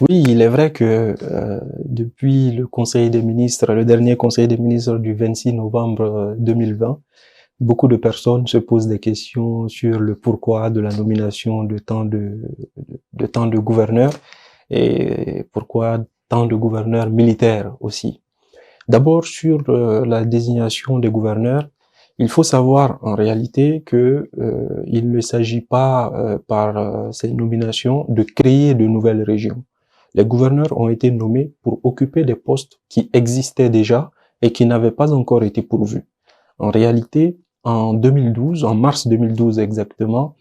Oui, il est vrai que depuis le Conseil des ministres, le dernier Conseil des ministres du 26 novembre 2020, beaucoup de personnes se posent des questions sur le pourquoi de la nomination de tant de gouverneurs et pourquoi tant de gouverneurs militaires aussi. D'abord, sur la désignation des gouverneurs, il faut savoir en réalité que il ne s'agit pas par ces nominations de créer de nouvelles régions. Les gouverneurs ont été nommés pour occuper des postes qui existaient déjà et qui n'avaient pas encore été pourvus. En réalité, en 2012, en mars 2012 exactement,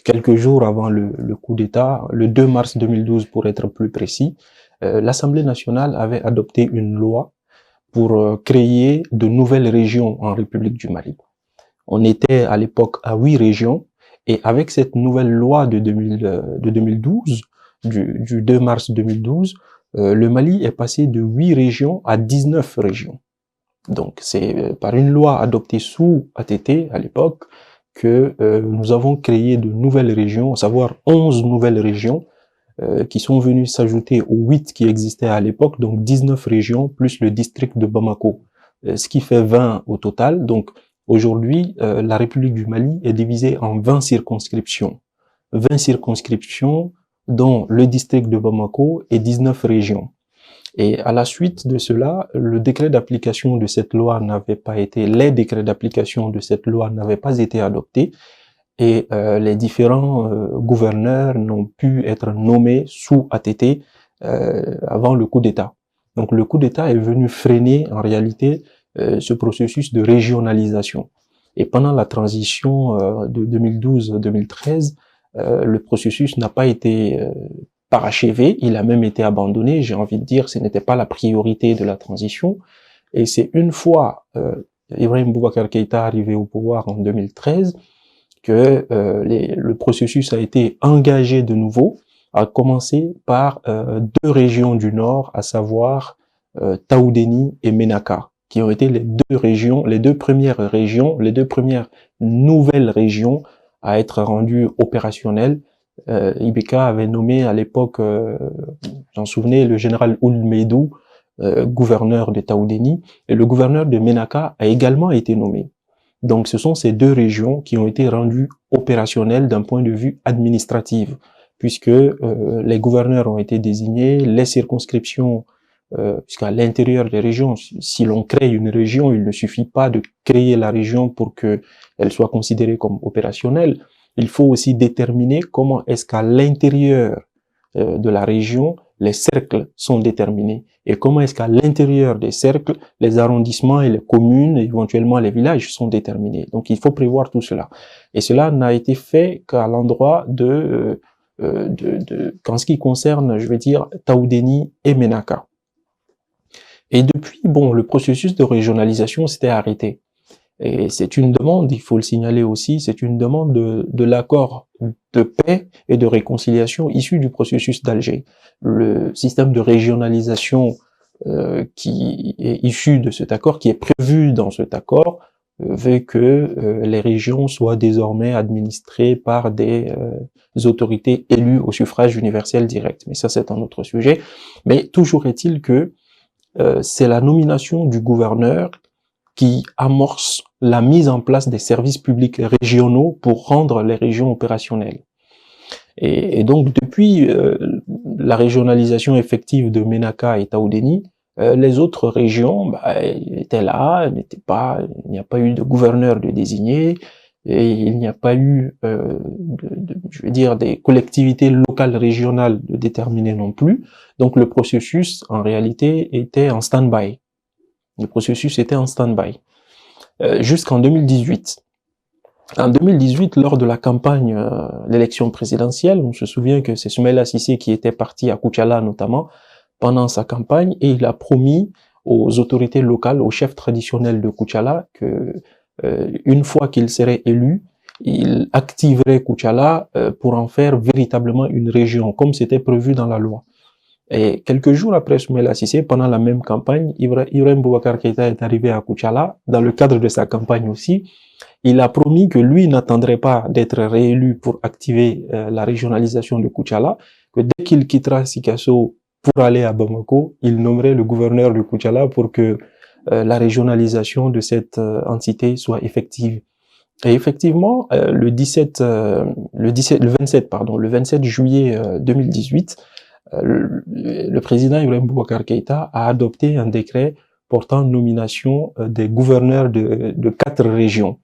quelques jours avant le coup d'État, le 2 mars 2012 pour être plus précis, l'Assemblée nationale avait adopté une loi pour créer de nouvelles régions en République du Mali. On était à l'époque à 8 régions et avec cette nouvelle loi de 2012, du 2 mars 2012, le Mali est passé de 8 régions à 19 régions. Donc c'est par une loi adoptée sous ATT à l'époque que nous avons créé de nouvelles régions, à savoir 11 nouvelles régions qui sont venus s'ajouter aux 8 qui existaient à l'époque, donc 19 régions, plus le district de Bamako, ce qui fait 20 au total. Donc aujourd'hui, la République du Mali est divisée en 20 circonscriptions. 20 circonscriptions dont le district de Bamako et 19 régions. Et à la suite de cela, le décret d'application de cette loi n'avait pas été, les décrets d'application de cette loi n'avaient pas été adoptés et les différents gouverneurs n'ont pu être nommés sous ATT avant le coup d'État. Donc le coup d'État est venu freiner en réalité ce processus de régionalisation. Et pendant la transition de 2012-2013, le processus n'a pas été parachevé, il a même été abandonné, j'ai envie de dire, ce n'était pas la priorité de la transition. Et c'est une fois Ibrahim Boubacar Keïta arrivé au pouvoir en 2013 que le processus a été engagé de nouveau, à commencer par deux régions du Nord, à savoir Taoudéni et Ménaka, qui ont été les deux régions, les deux premières régions, les deux premières nouvelles régions à être rendues opérationnelles. Ibeka avait nommé à l'époque, j'en souvenais, le général Ould Meidou, gouverneur de Taoudéni, et le gouverneur de Ménaka a également été nommé. Donc, ce sont ces deux régions qui ont été rendues opérationnelles d'un point de vue administratif, puisque les gouverneurs ont été désignés, les circonscriptions, puisqu'à l'intérieur des régions, si l'on crée une région, il ne suffit pas de créer la région pour qu'elle soit considérée comme opérationnelle. Il faut aussi déterminer comment est-ce qu'à l'intérieur de la région, les cercles sont déterminés et comment est-ce qu'à l'intérieur des cercles, les arrondissements et les communes, éventuellement les villages sont déterminés. Donc il faut prévoir tout cela. Et cela n'a été fait qu'à l'endroit qu'en ce qui concerne, je vais dire, Taoudéni et Ménaka. Et depuis, bon, le processus de régionalisation s'était arrêté. Et c'est une demande, il faut le signaler aussi, c'est une demande de l'accord de paix et de réconciliation issu du processus d'Alger. Le système de régionalisation qui est issu de cet accord, qui est prévu dans cet accord, veut que les régions soient désormais administrées par des autorités élues au suffrage universel direct. Mais ça, c'est un autre sujet. Mais toujours est-il que c'est la nomination du gouverneur qui amorce la mise en place des services publics régionaux pour rendre les régions opérationnelles. Et donc, depuis la régionalisation effective de Ménaka et Taoudéni, les autres régions étaient là, il n'y a pas eu de gouverneur de désigné, et il n'y a pas eu, je veux dire, des collectivités locales régionales de déterminer non plus. Donc, le processus, en réalité, était en stand-by. Le processus était en stand-by. Jusqu'en 2018. En 2018, lors de la campagne, l'élection présidentielle, on se souvient que c'est Soumaïla Cissé qui était parti à Koutiala notamment pendant sa campagne et il a promis aux autorités locales, aux chefs traditionnels de Koutiala que une fois qu'il serait élu, il activerait Koutiala pour en faire véritablement une région, comme c'était prévu dans la loi. Et quelques jours après Soumaïla Cissé, pendant la même campagne, Ibrahim Boubacar Keïta est arrivé à Koutiala, dans le cadre de sa campagne aussi. Il a promis que lui n'attendrait pas d'être réélu pour activer la régionalisation de Koutiala, que dès qu'il quittera Sikasso, pour aller à Bamako, il nommerait le gouverneur de Koutiala pour que la régionalisation de cette entité soit effective. Et effectivement, le 27 juillet 2018, le président Ibrahim Boubacar Keïta a adopté un décret portant nomination des gouverneurs de 4 régions.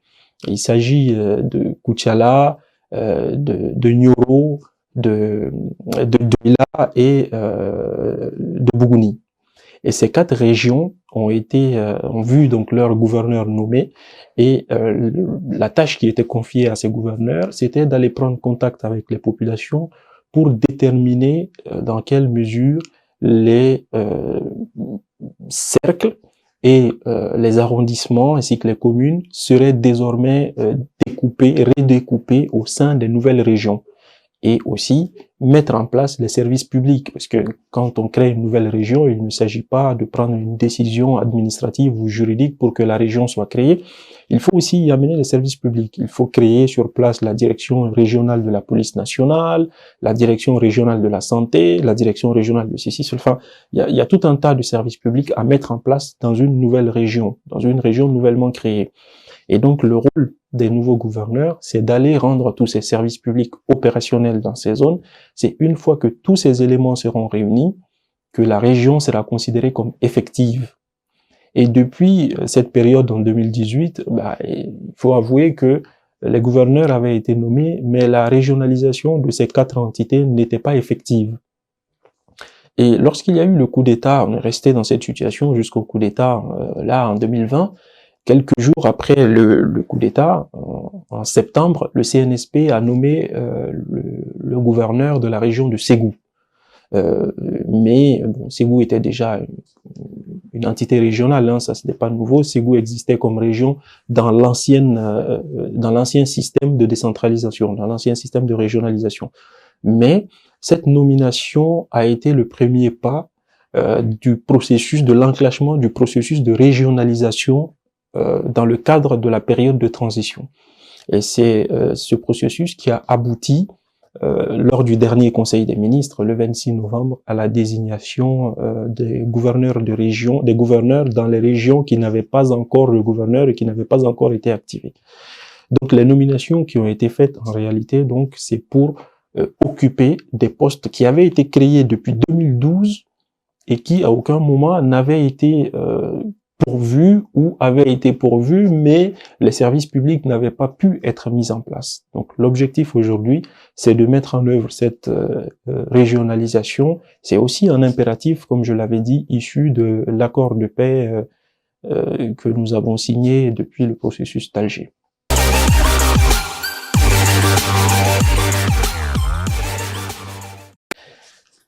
Il s'agit de Koutiala, de Nioro, de Douila et de Bougouni. Et ces 4 régions ont vu donc leurs gouverneurs nommés, et la tâche qui était confiée à ces gouverneurs, c'était d'aller prendre contact avec les populations pour déterminer dans quelle mesure les cercles et les arrondissements ainsi que les communes seraient désormais redécoupés au sein des nouvelles régions. Et aussi mettre en place les services publics, parce que quand on crée une nouvelle région, il ne s'agit pas de prendre une décision administrative ou juridique pour que la région soit créée. Il faut aussi y amener les services publics. Il faut créer sur place la direction régionale de la police nationale, la direction régionale de la santé, la direction régionale de ceci. Enfin, il y a tout un tas de services publics à mettre en place dans une nouvelle région, dans une région nouvellement créée. Et donc, le rôle des nouveaux gouverneurs, c'est d'aller rendre tous ces services publics opérationnels dans ces zones. C'est une fois que tous ces éléments seront réunis, que la région sera considérée comme effective. Et depuis cette période en 2018, il faut avouer que les gouverneurs avaient été nommés, mais la régionalisation de ces 4 entités n'était pas effective. Et lorsqu'il y a eu le coup d'État, on est resté dans cette situation jusqu'au coup d'État, là, en 2020, quelques jours après le coup d'État, en septembre, le CNSP a nommé le gouverneur de la région de Ségou. Mais bon, Ségou était déjà une entité régionale, hein, ça c'était pas nouveau. Ségou existait comme région dans l'ancien système de décentralisation, dans l'ancien système de régionalisation. Mais cette nomination a été le premier pas du processus de l'enclenchement du processus de régionalisation dans le cadre de la période de transition. Et c'est ce processus qui a abouti lors du dernier Conseil des ministres, le 26 novembre, à la désignation des gouverneurs de région, des gouverneurs dans les régions qui n'avaient pas encore le gouverneur et qui n'avaient pas encore été activés. Donc les nominations qui ont été faites en réalité, donc c'est pour occuper des postes qui avaient été créés depuis 2012 et qui à aucun moment n'avaient été pourvus ou avaient été pourvus, mais les services publics n'avaient pas pu être mis en place. Donc l'objectif aujourd'hui, c'est de mettre en œuvre cette régionalisation. C'est aussi un impératif, comme je l'avais dit, issu de l'accord de paix que nous avons signé depuis le processus d'Alger.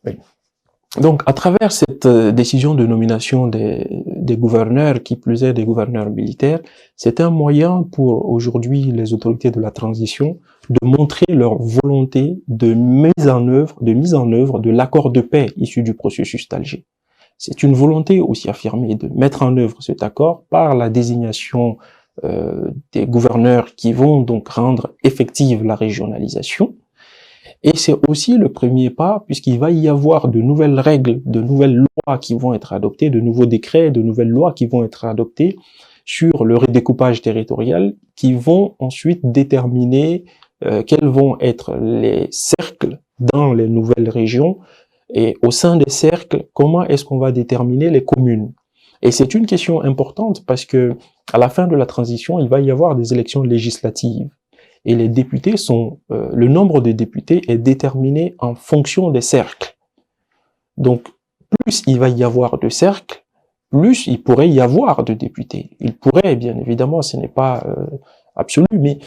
Oui. Donc, à travers cette décision de nomination des gouverneurs, qui plus est des gouverneurs militaires, c'est un moyen pour aujourd'hui les autorités de la transition de montrer leur volonté de mise en œuvre de l'accord de paix issu du processus d'Alger. C'est une volonté aussi affirmée de mettre en œuvre cet accord par la désignation des gouverneurs qui vont donc rendre effective la régionalisation. Et c'est aussi le premier pas, puisqu'il va y avoir de nouvelles règles, de nouvelles lois qui vont être adoptées, de nouveaux décrets, de nouvelles lois qui vont être adoptées sur le redécoupage territorial, qui vont ensuite déterminer quels vont être les cercles dans les nouvelles régions, et au sein des cercles, comment est-ce qu'on va déterminer les communes. Et c'est une question importante parce que à la fin de la transition, il va y avoir des élections législatives. Et les députés le nombre de députés est déterminé en fonction des cercles. Donc, plus il va y avoir de cercles, plus il pourrait y avoir de députés. Il pourrait, bien évidemment, ce n'est pas absolu, mais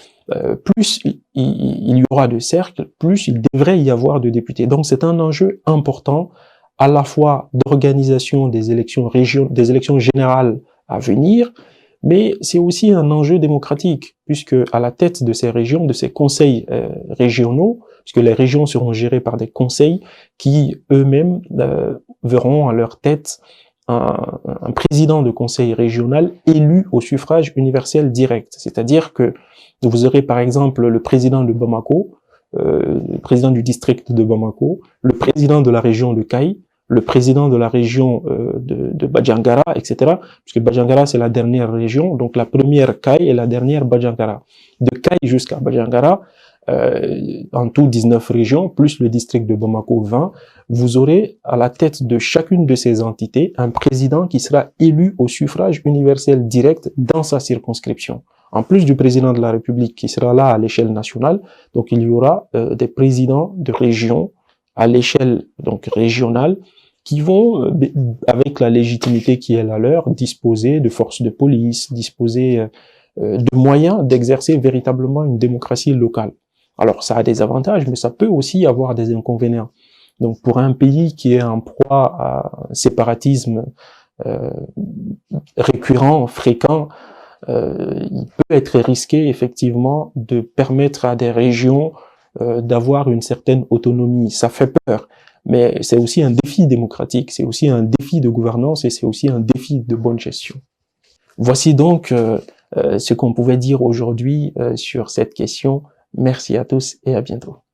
plus il y aura de cercles, plus il devrait y avoir de députés. Donc, c'est un enjeu important, à la fois d'organisation des élections générales à venir, mais c'est aussi un enjeu démocratique, puisque à la tête de ces régions, de ces conseils régionaux, puisque les régions seront gérées par des conseils qui eux-mêmes verront à leur tête un président de conseil régional élu au suffrage universel direct. C'est-à-dire que vous aurez par exemple le président de Bamako, le président du district de Bamako, le président de la région de Caille, le président de la région de Badjangara, etc. Puisque Badjangara, c'est la dernière région, donc la première Kaï et la dernière Badjangara. De Kaï jusqu'à Badjangara, en tout 19 régions, plus le district de Bamako 20, vous aurez à la tête de chacune de ces entités un président qui sera élu au suffrage universel direct dans sa circonscription. En plus du président de la République qui sera là à l'échelle nationale, donc il y aura des présidents de région à l'échelle donc régionale qui vont, avec la légitimité qui est la leur, disposer de forces de police, disposer de moyens d'exercer véritablement une démocratie locale. Alors ça a des avantages, mais ça peut aussi avoir des inconvénients. Donc pour un pays qui est en proie à un séparatisme récurrent, fréquent, il peut être risqué effectivement de permettre à des régions d'avoir une certaine autonomie. Ça fait peur, mais c'est aussi un défi démocratique, c'est aussi un défi de gouvernance et c'est aussi un défi de bonne gestion. Voici donc ce qu'on pouvait dire aujourd'hui sur cette question. Merci à tous et à bientôt.